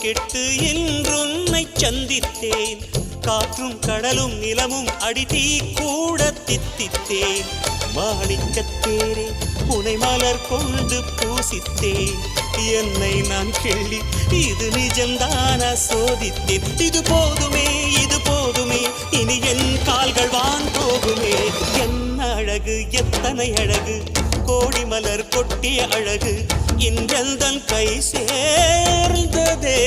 கெட்டு இன்றுன்னை சந்தித்தேன். காற்றும் கடலும் நிலமும் அடித்தீ கூட தித்தித்தேன். மாணிக்கத்தேரே உனை மலர் கொண்டு பூசித்தேன். என்னை நான் கேள்வி இது நிஜம்தானா சோதித்தேன். இது போதுமே இது போதுமே இனி என் கால்கள் வான் போகுமே. என்ன அழகு எத்தனை அழகு கோடி மலர் கொட்டிய அழகு இன்றெந்தன் கை சேர்ந்ததே.